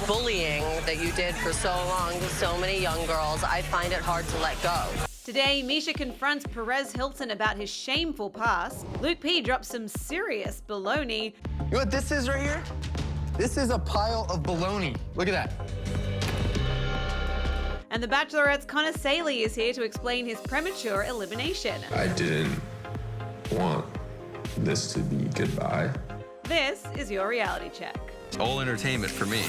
bullying that you did for so long to so many young girls, I find it hard to let go. Today, Misha confronts Perez Hilton about his shameful past. Luke P drops some serious baloney. You know what this is right here? This is a pile of baloney. Look at that. And The Bachelorette's Connor Saeli is here to explain his premature elimination. I didn't want this to be goodbye. This is your reality check. It's all entertainment for me.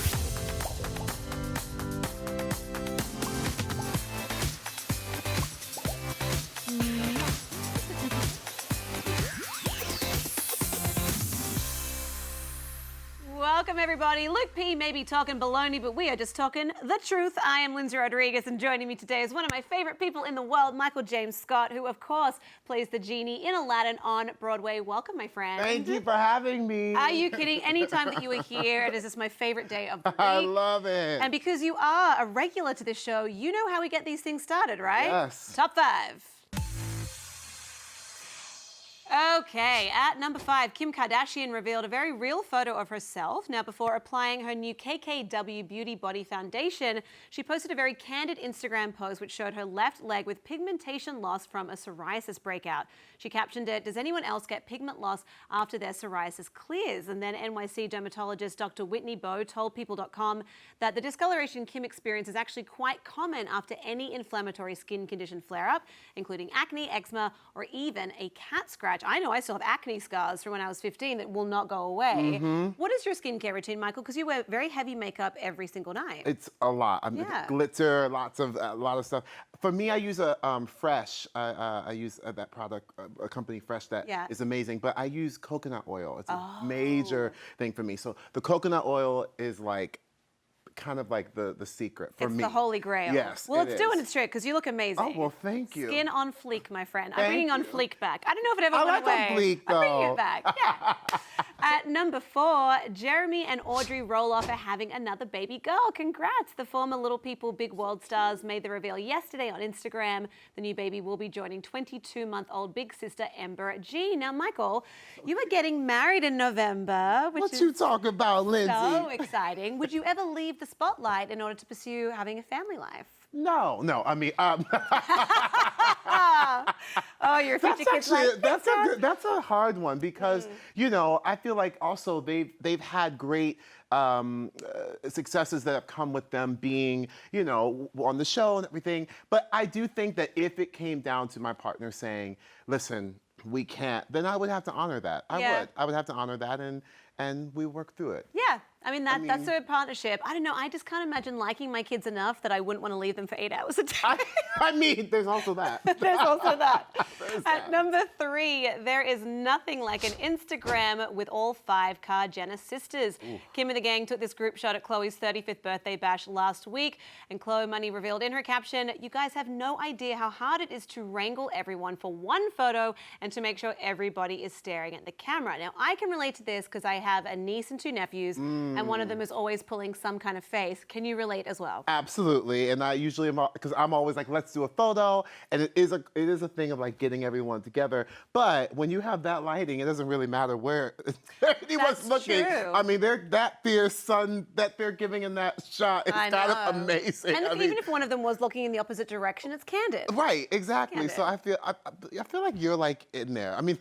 Welcome, everybody. Luke P may be talking baloney, but we are just talking the truth. I am Lyndsey Rodrigues, and joining me today is one of my favorite people in the world, Michael James Scott, who, of course, plays the genie in Aladdin on Broadway. Welcome, my friend. Thank you for having me. Are you kidding? Anytime that you are here, it is just my favorite day of the week. I love it. And because you are a regular to this show, you know how we get these things started, right? Yes. Top 5. Okay, at number 5, Kim Kardashian revealed a very real photo of herself. Now, before applying her new KKW Beauty Body Foundation, she posted a very candid Instagram post which showed her left leg with pigmentation loss from a psoriasis breakout. She captioned it, "Does anyone else get pigment loss after their psoriasis clears?" And then NYC dermatologist Dr. Whitney Bowe told People.com that the discoloration Kim experienced is actually quite common after any inflammatory skin condition flare-up, including acne, eczema, or even a cat scratch. I know I still have acne scars from when I was 15 that will not go away. What is your skincare routine, Michael? Because you wear very heavy makeup every single night. It's a lot. I mean, glitter, a lot of stuff. For me, I use a Fresh. I use that product, a company Fresh that is amazing. But I use coconut oil. It's a major thing for me. So the coconut oil is like kind of like the secret for me. It's the holy grail. Yes, well, it's doing its trick because you look amazing. Oh, well, thank you. Skin on fleek, my friend. I'm bringing on fleek back. I don't know if it ever went away. I like on fleek, though. I'm bringing it back, yeah. At number 4, Jeremy and Audrey Roloff are having another baby girl. Congrats. The former Little People Big World stars made the reveal yesterday on Instagram. The new baby will be joining 22-month-old big sister Ember G. Now, Michael, you are getting married in November, which What is you talking about, Lyndsey? so exciting. Would you ever leave the spotlight in order to pursue having a family life? No. I mean, Oh, your future kids like that's a hard one because you know I feel like also they've had great successes that have come with them being on the show and everything. But I do think that if it came down to my partner saying, "Listen, we can't," then I would have to honor that. I would have to honor that and we work through it. Yeah. I mean, that's a partnership. I don't know. I just can't imagine liking my kids enough that I wouldn't want to leave them for 8 hours a day. I mean, there's also that. There's also that. At number 3, there is nothing like an Instagram with all 5 Kar-Jenner sisters. Ooh. Kim and the gang took this group shot at Khloe's 35th birthday bash last week, and Khloe Money revealed in her caption, "You guys have no idea how hard it is to wrangle everyone for one photo and to make sure everybody is staring at the camera." Now, I can relate to this because I have a niece and 2 nephews, and one of them is always pulling some kind of face. Can you relate as well? Absolutely, and I usually am, because I'm always like, let's do a photo, and it is a thing of like getting everyone together. But when you have that lighting, it doesn't really matter where anyone's looking. True. I mean, that fierce sun that they're giving in that shot is kind of amazing. And even if one of them was looking in the opposite direction, it's candid. Right, exactly. So I feel like you're like in there. I mean,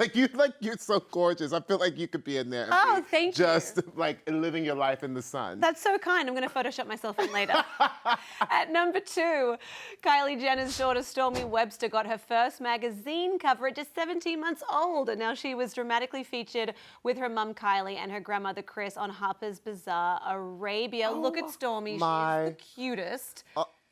you're so gorgeous. I feel like you could be in there. Oh, thank you. Just like living your life in the sun. That's so kind. I'm going to Photoshop myself in later. At number 2, Kylie Jenner's daughter Stormy Webster got her first magazine cover at just 17 months old. And now she was dramatically featured with her mum Kylie and her grandmother Chris on Harper's Bazaar Arabia. Look at Stormy. She's the cutest.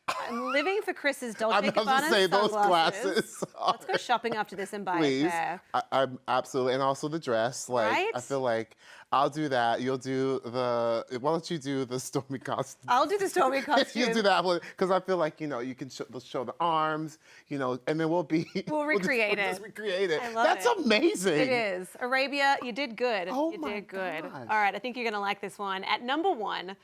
I'm living for Chris's Dolce Gabbana I'm say those glasses. Let's go shopping after this and buy a pair. I'm absolutely, and also the dress. Like right? I feel like I'll do that. You'll do the. Why don't you do the Stormy costume? I'll do the Stormy costume. You do that one because I feel like you can show the arms, and then we'll recreate it. Just recreate it. I love That's amazing. It is. Arabia, you did good. Oh you my did good. gosh. All right, I think you're gonna like this one. At number 1.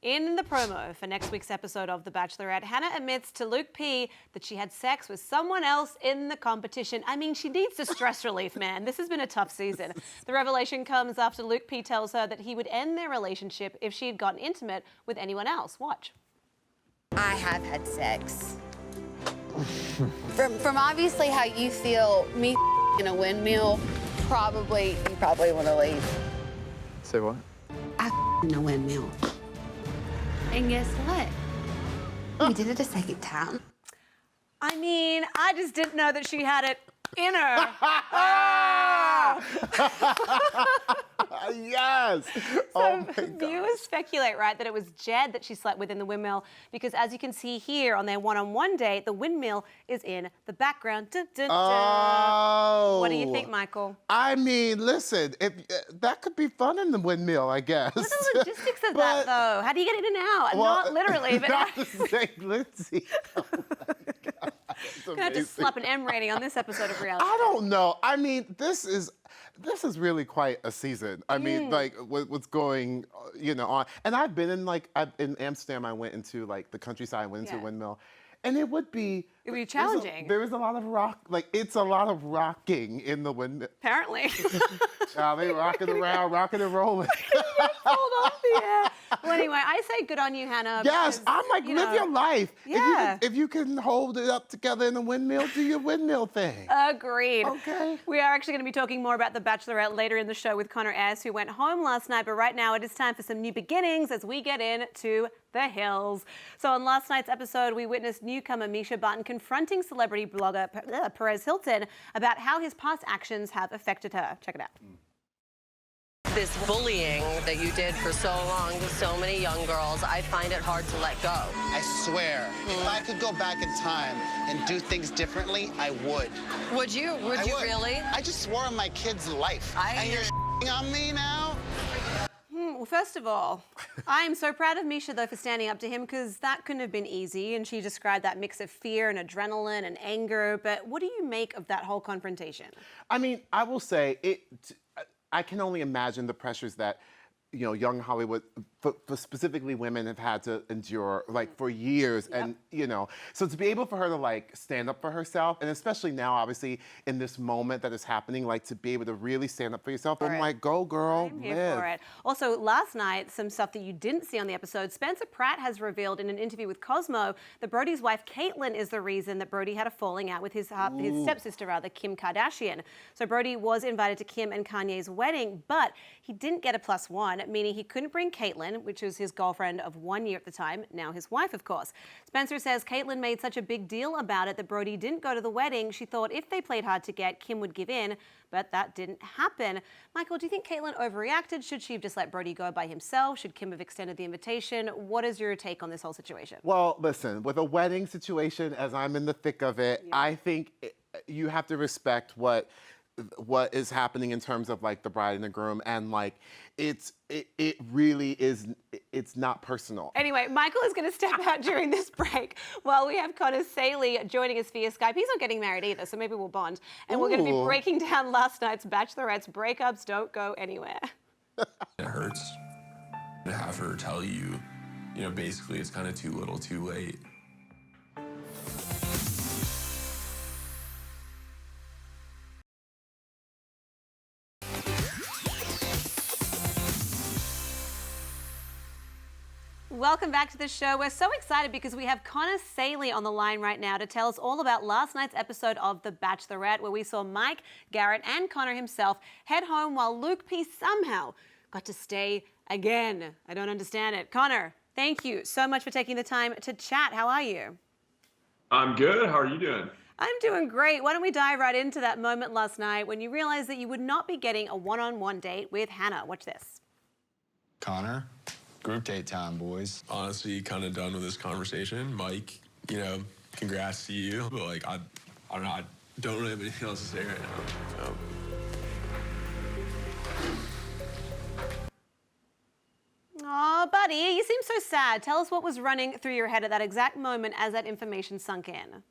In the promo for next week's episode of The Bachelorette, Hannah admits to Luke P that she had sex with someone else in the competition. I mean, she needs the stress relief, man. This has been a tough season. The revelation comes after Luke P tells her that he would end their relationship if she had gotten intimate with anyone else. Watch. I have had sex. From obviously how you feel, me in a windmill, you probably want to leave. Say what? I in a windmill. And guess what? We did it a second time. I mean, I just didn't know that she had it in her. Yes. So viewers speculate, right, that it was Jed that she slept with in the windmill because, as you can see here on their one-on-one date, the windmill is in the background. Dun, dun, dun. Oh. What do you think, Michael? I mean, listen, if that could be fun in the windmill, I guess. What are the logistics of that, though? How do you get in and out? Not literally, but not to say Lyndsey. Oh my God. Gonna have to slap an M rating on this episode of reality. I don't know. I mean, this is really quite a season. I mean, like what's going, on. And I've been in in Amsterdam. I went into the countryside. I went into a windmill, and it would be challenging. There is a lot of rock. It's a lot of rocking in the windmill. Apparently. Child, they rocking around, rocking and rolling. Hold on, yeah. Well, anyway, I say good on you, Hannah. Yes, because, I'm like, live your life. Yeah. If you can hold it up together in a windmill, do your windmill thing. Agreed. Okay. We are actually going to be talking more about The Bachelorette later in the show with Connor Ayers, who went home last night. But right now, it is time for some new beginnings as we get into The Hills. So on last night's episode, we witnessed newcomer Misha Barton confronting celebrity blogger Perez Hilton about how his past actions have affected her. Check it out. This bullying that you did for so long to so many young girls, I find it hard to let go. I swear, if I could go back in time and do things differently, I would. Would you? Would you really? I just swore on my kid's life. And you're on me now? Well, first of all, I am so proud of Misha, though, for standing up to him, because that couldn't have been easy. And she described that mix of fear and adrenaline and anger. But what do you make of that whole confrontation? I mean, I will say, I can only imagine the pressures that, young Hollywood, for specifically women, have had to endure, for years. Yep. And, so to be able for her to, stand up for herself, and especially now, obviously, in this moment that is happening, to be able to really stand up for yourself, I'm like, go, girl, I'm here for it. Also, last night, some stuff that you didn't see on the episode, Spencer Pratt has revealed in an interview with Cosmo that Brody's wife, Caitlyn, is the reason that Brody had a falling out with his stepsister, Kim Kardashian. So Brody was invited to Kim and Kanye's wedding, but he didn't get a +1, meaning he couldn't bring Caitlyn, which was his girlfriend of 1 year at the time, now his wife, of course. Spencer says Caitlyn made such a big deal about it that Brody didn't go to the wedding. She thought if they played hard to get, Kim would give in, but that didn't happen. Michael, do you think Caitlyn overreacted? Should she have just let Brody go by himself? Should Kim have extended the invitation? What is your take on this whole situation? Well, listen, with a wedding situation, as I'm in the thick of it, I think you have to respect what is happening in terms of the bride and the groom, and it really is, it's not personal. Anyway, Michael is going to step out during this break while we have Connor Saeli joining us via Skype. He's not getting married either, so maybe we'll bond. And we're going to be breaking down last night's Bachelorette's breakups. Don't go anywhere. It hurts to have her tell you, basically it's kind of too little too late. Welcome back to the show. We're so excited because we have Connor Saeli on the line right now to tell us all about last night's episode of The Bachelorette, where we saw Mike, Garrett, and Connor himself head home while Luke P somehow got to stay again. I don't understand it. Connor, thank you so much for taking the time to chat. How are you? I'm good. How are you doing? I'm doing great. Why don't we dive right into that moment last night when you realized that you would not be getting a one-on-one date with Hannah. Watch this. Connor? Group date time, boys. Honestly, kind of done with this conversation. Mike, congrats to you. But I don't know, I don't really have anything else to say right now. Aw, buddy, you seem so sad. Tell us what was running through your head at that exact moment as that information sunk in.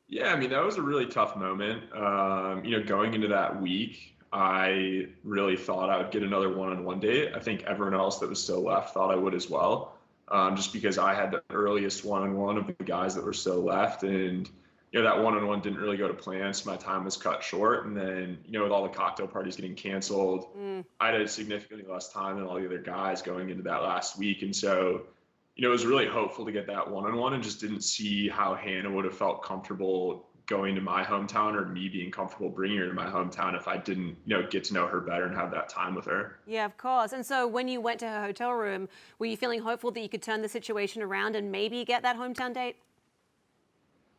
Yeah, I mean, that was a really tough moment. Going into that week, I really thought I would get another one-on-one date. I think everyone else that was still left thought I would as well, just because I had the earliest one-on-one of the guys that were still left. And, that one-on-one didn't really go to plan, so my time was cut short. And then, with all the cocktail parties getting canceled, I had significantly less time than all the other guys going into that last week. And so, it was really hopeful to get that one-on-one, and just didn't see how Hannah would have felt comfortable going to my hometown, or me being comfortable bringing her to my hometown, if I didn't, get to know her better and have that time with her. Yeah, of course. And so when you went to her hotel room, were you feeling hopeful that you could turn the situation around and maybe get that hometown date?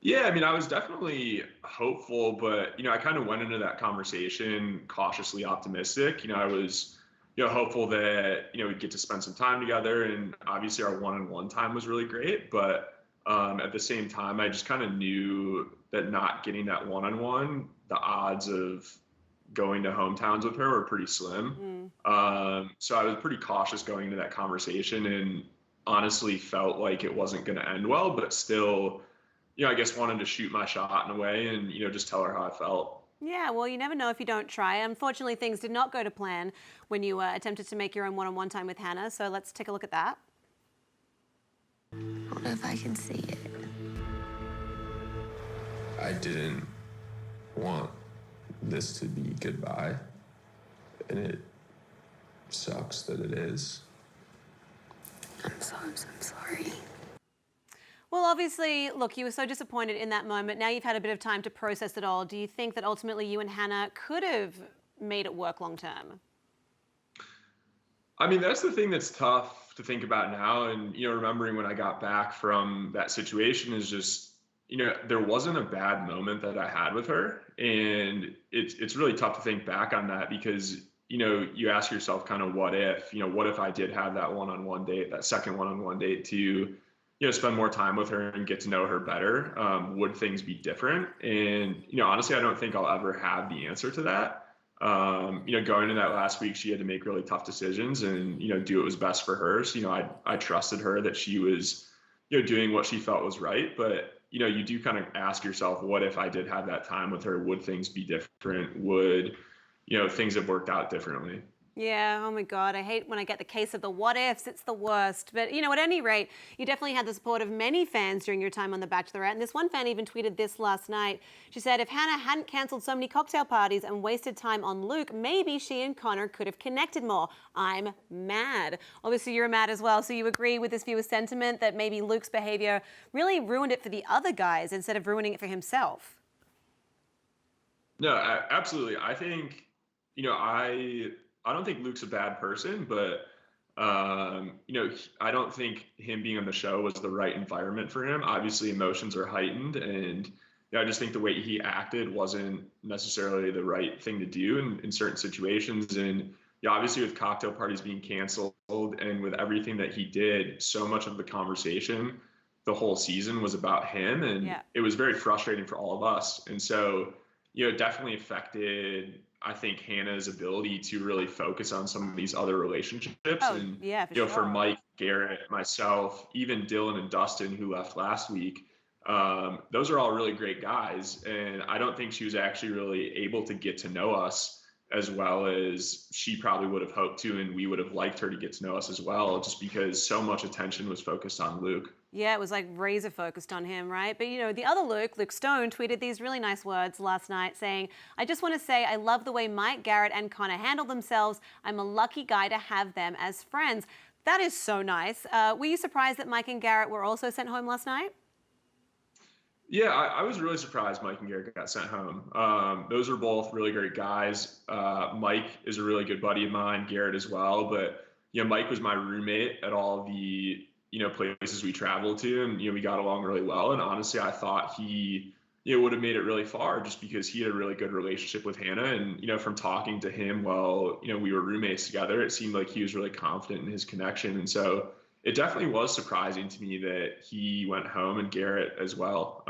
Yeah, I mean, I was definitely hopeful, but, I kind of went into that conversation cautiously optimistic. I was, hopeful that, we'd get to spend some time together, and obviously our one-on-one time was really great, but at the same time, I just kind of knew that not getting that one-on-one, the odds of going to hometowns with her were pretty slim. So I was pretty cautious going into that conversation, and honestly felt like it wasn't going to end well, but still, I guess wanted to shoot my shot in a way and, just tell her how I felt. Yeah, well, you never know if you don't try. Unfortunately, things did not go to plan when you attempted to make your own one-on-one time with Hannah, so let's take a look at that. I don't know if I can see it. I didn't want this to be goodbye, and it sucks that it is. I'm sorry. Well, obviously, look, you were so disappointed in that moment. Now you've had a bit of time to process it all. Do you think that ultimately you and Hannah could have made it work long term? I mean, that's the thing that's tough to think about now. And, remembering when I got back from that situation is just, there wasn't a bad moment that I had with her. And it's really tough to think back on that because, you ask yourself kind of what if I did have that one-on-one date, that second one-on-one date to, spend more time with her and get to know her better, would things be different? And, honestly, I don't think I'll ever have the answer to that. Going into that last week, she had to make really tough decisions and, do what was best for her. So, I trusted her that she was, doing what she felt was right. But, you do kind of ask yourself, what if I did have that time with her? Would things be different? Would, things have worked out differently? Yeah, oh my God, I hate when I get the case of the what ifs. It's the worst. But, at any rate, you definitely had the support of many fans during your time on The Bachelorette. And this one fan even tweeted this last night. She said, if Hannah hadn't cancelled so many cocktail parties and wasted time on Luke, maybe she and Connor could have connected more. I'm mad. Obviously, you're mad as well. So you agree with this viewer's sentiment that maybe Luke's behavior really ruined it for the other guys instead of ruining it for himself? No, absolutely. I think, I don't think Luke's a bad person, but, I don't think him being on the show was the right environment for him. Obviously, emotions are heightened, and I just think the way he acted wasn't necessarily the right thing to do in certain situations. And obviously, with cocktail parties being canceled and with everything that he did, so much of the conversation the whole season was about him, and it was very frustrating for all of us. And so, it definitely affected, I think, Hannah's ability to really focus on some of these other relationships. And, for Mike, Garrett, myself, even Dylan and Dustin, who left last week, those are all really great guys. And I don't think she was actually really able to get to know us as well as she probably would have hoped to, and we would have liked her to get to know us as well, just because so much attention was focused on Luke. Yeah, it was like razor focused on him, right? But the other Luke Stone, tweeted these really nice words last night saying, I just want to say I love the way Mike, Garrett, and Connor handle themselves. I'm a lucky guy to have them as friends. That is so nice. Were you surprised that Mike and Garrett were also sent home last night? Yeah, I was really surprised Mike and Garrett got sent home. Those are both really great guys. Mike is a really good buddy of mine, Garrett as well. But, Mike was my roommate at all the, places we traveled to, and, we got along really well. And honestly, I thought he, would have made it really far just because he had a really good relationship with Hannah. And, from talking to him while, we were roommates together, it seemed like he was really confident in his connection. And so it definitely was surprising to me that he went home, and Garrett as well.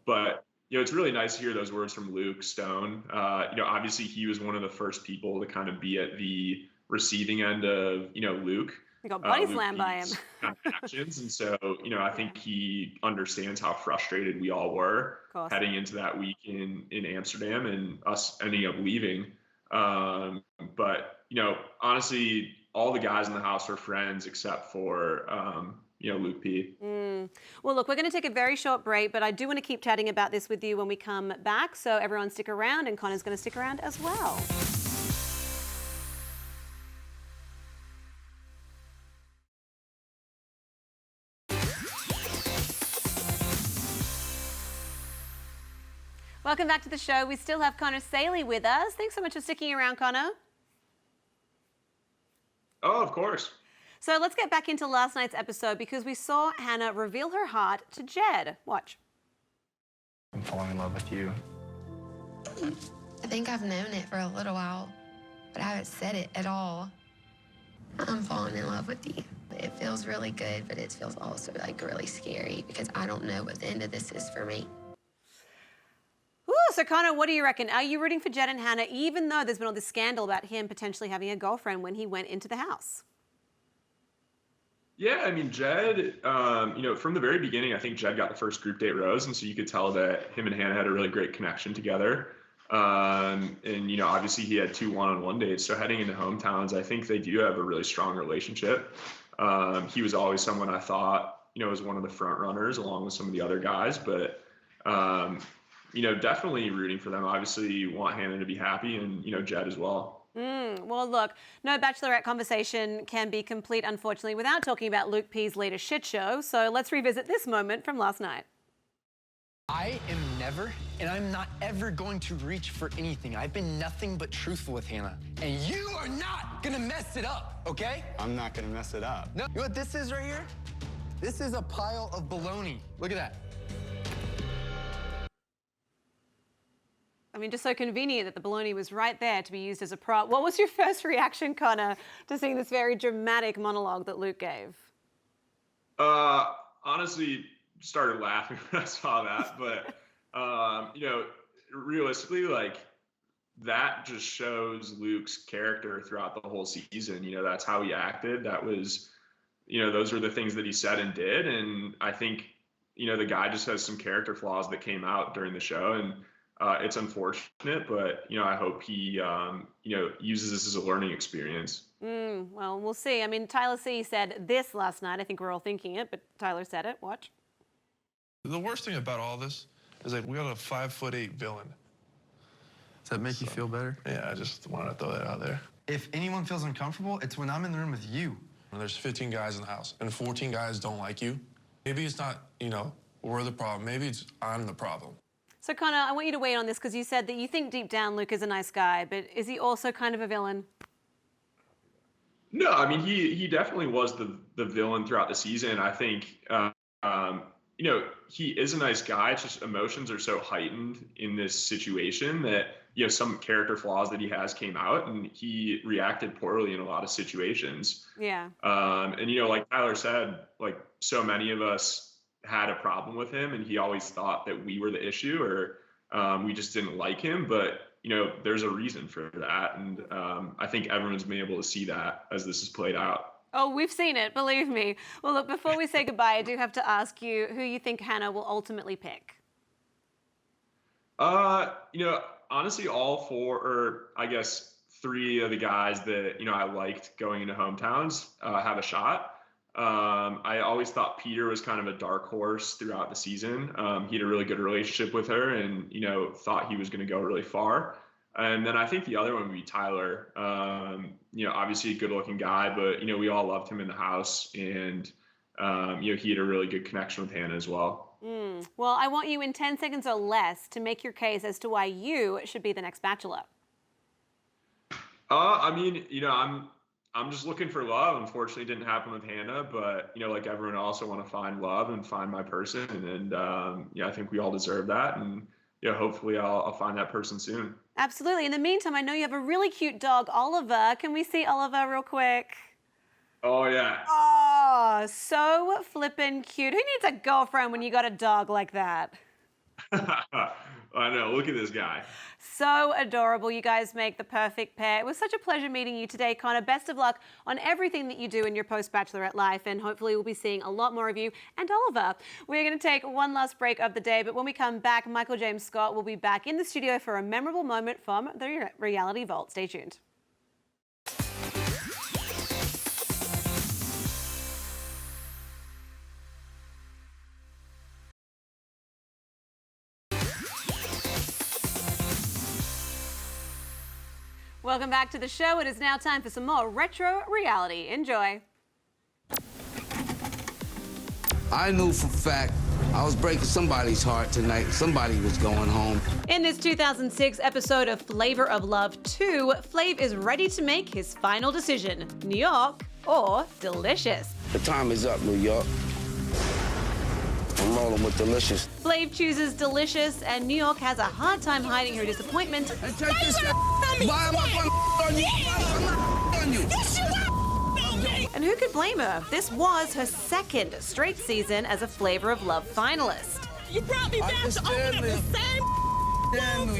But, it's really nice to hear those words from Luke Stone. Obviously he was one of the first people to kind of be at the receiving end of, Luke. We got body slammed by him. Kind of actions. And so, I think he understands how frustrated we all were heading into that week in Amsterdam and us ending up leaving. But, honestly, all the guys in the house are friends except for, Luke P. Well, look, we're going to take a very short break, but I do want to keep chatting about this with you when we come back. So everyone stick around, and Connor's going to stick around as well. Welcome back to the show. We still have Connor Saeli with us. Thanks so much for sticking around, Connor. Oh, of course. So let's get back into last night's episode because we saw Hannah reveal her heart to Jed. Watch. I'm falling in love with you. I think I've known it for a little while, but I haven't said it at all. I'm falling in love with you. It feels really good, but it feels also like really scary because I don't know what the end of this is for me. So Connor, what do you reckon? Are you rooting for Jed and Hannah, even though there's been all this scandal about him potentially having a girlfriend when he went into the house? Yeah, I mean, Jed, from the very beginning, I think Jed got the first group date rose, and so you could tell that him and Hannah had a really great connection together. And obviously he had 2 one-on-one dates, so heading into hometowns, I think they do have a really strong relationship. He was always someone I thought, was one of the front runners along with some of the other guys, but definitely rooting for them. Obviously, you want Hannah to be happy and, Jed as well. Well, look, no Bachelorette conversation can be complete, unfortunately, without talking about Luke P's latest shit show. So let's revisit this moment from last night. I am never, and I'm not ever going to reach for anything. I've been nothing but truthful with Hannah. And you are not gonna mess it up, okay? I'm not gonna mess it up. No, you know what this is right here? This is a pile of baloney. Look at that. I mean, just so convenient that the baloney was right there to be used as a prop. What was your first reaction, Connor, to seeing this very dramatic monologue that Luke gave? Honestly, started laughing when I saw that, but realistically, like, that just shows Luke's character throughout the whole season. That's how he acted. That was, those were the things that he said and did. And I think, the guy just has some character flaws that came out during the show, and it's unfortunate, but, I hope he, uses this as a learning experience. Well, we'll see. I mean, Tyler C said this last night. I think we're all thinking it, but Tyler said it. Watch. The worst thing about all this is like we got a 5'8" villain. Does that make you feel better? Yeah, I just wanted to throw that out there. If anyone feels uncomfortable, it's when I'm in the room with you. There's 15 guys in the house, and 14 guys don't like you. Maybe it's not, we're the problem. Maybe it's I'm the problem. So, Connor, I want you to weigh in on this because you said that you think deep down Luke is a nice guy, but is he also kind of a villain? No, I mean, he definitely was the villain throughout the season. I think, he is a nice guy. It's just emotions are so heightened in this situation that, some character flaws that he has came out, and he reacted poorly in a lot of situations. Yeah. And, like Tyler said, like, so many of us had a problem with him, and he always thought that we were the issue, or we just didn't like him. But there's a reason for that, and I think everyone's been able to see that as this has played out. Oh, we've seen it, believe me. Well, look, before we say goodbye, I do have to ask you who you think Hannah will ultimately pick. Honestly, all 4, or I guess 3 of the guys that I liked going into hometowns have a shot. I always thought Peter was kind of a dark horse throughout the season. He had a really good relationship with her, and thought he was going to go really far. And then I think the other one would be Tyler. Obviously a good-looking guy, but we all loved him in the house, and he had a really good connection with Hannah as well. Well, I want you in 10 seconds or less to make your case as to why you should be the next Bachelor. I mean, I'm just looking for love. Unfortunately, it didn't happen with Hannah, but like everyone else, I want to find love and find my person, and I think we all deserve that, and hopefully I'll find that person soon. Absolutely. In the meantime, I know you have a really cute dog, Oliver. Can we see Oliver real quick? Oh yeah. Oh, so flippin' cute. Who needs a girlfriend when you got a dog like that? I know. Look at this guy. So adorable. You guys make the perfect pair. It was such a pleasure meeting you today, Connor. Best of luck on everything that you do in your post-Bachelorette life, and hopefully we'll be seeing a lot more of you and Oliver. We're going to take one last break of the day, but when we come back, Michael James Scott will be back in the studio for a memorable moment from the Reality Vault. Stay tuned. Welcome back to the show. It is now time for some more retro reality. Enjoy. I knew for a fact I was breaking somebody's heart tonight. Somebody was going home. In this 2006 episode of Flavor of Love 2, Flav is ready to make his final decision: New York or Deelishes. The time is up, New York. I'm rolling with Deelishes. Flav chooses Deelishes, and New York has a hard time hiding her disappointment. And take this shit. Why am I on you? I'm not on you. And who could blame her? This was her second straight season as a Flavor of Love finalist. You brought me back to open up the same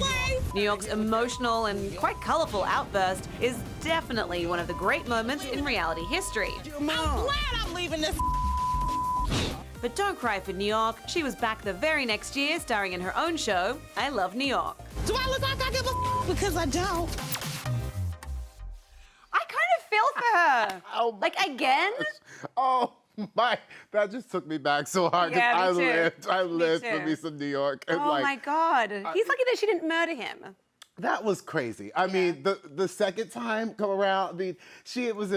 Flav. New York's emotional and quite colorful outburst is definitely one of the great moments in reality history. I'm glad I'm leaving this. But don't cry for New York. She was back the very next year, starring in her own show, I Love New York. Do I look like I give a because I don't? I kind of feel for her. Oh, like, again? Oh my, that just took me back so hard. 'Cause Yeah, me too. I lived for too. me some New York. And Oh like, my God. He's lucky that she didn't murder him. that was crazy. I mean, the second time come around, I mean, she was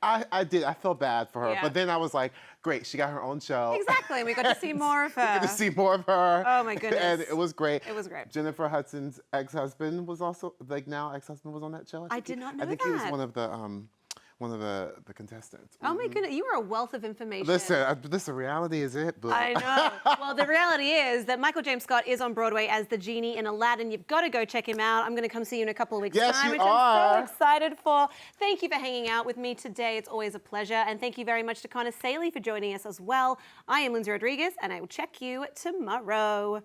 I felt bad for her, Yeah. but then I was like, great, she got her own show. Exactly, we got to see more of We her. got to see more of her. Oh my goodness. And it was great. It was great. Jennifer Hudson's ex-husband was also, like, now ex-husband was on that show. I did not know I think that. he was one of the contestants. Oh my goodness, you are a wealth of information. Listen, reality is it, but I know. Well, the reality is that Michael James Scott is on Broadway as the genie in Aladdin. You've got to go check him out. I'm going to come see you in a couple of weeks' Yes, time, you which are. I'm so excited for. Thank you for hanging out with me today. It's always a pleasure. And thank you very much to Connor Saeli for joining us as well. I am Lyndsey Rodrigues, and I will check you tomorrow.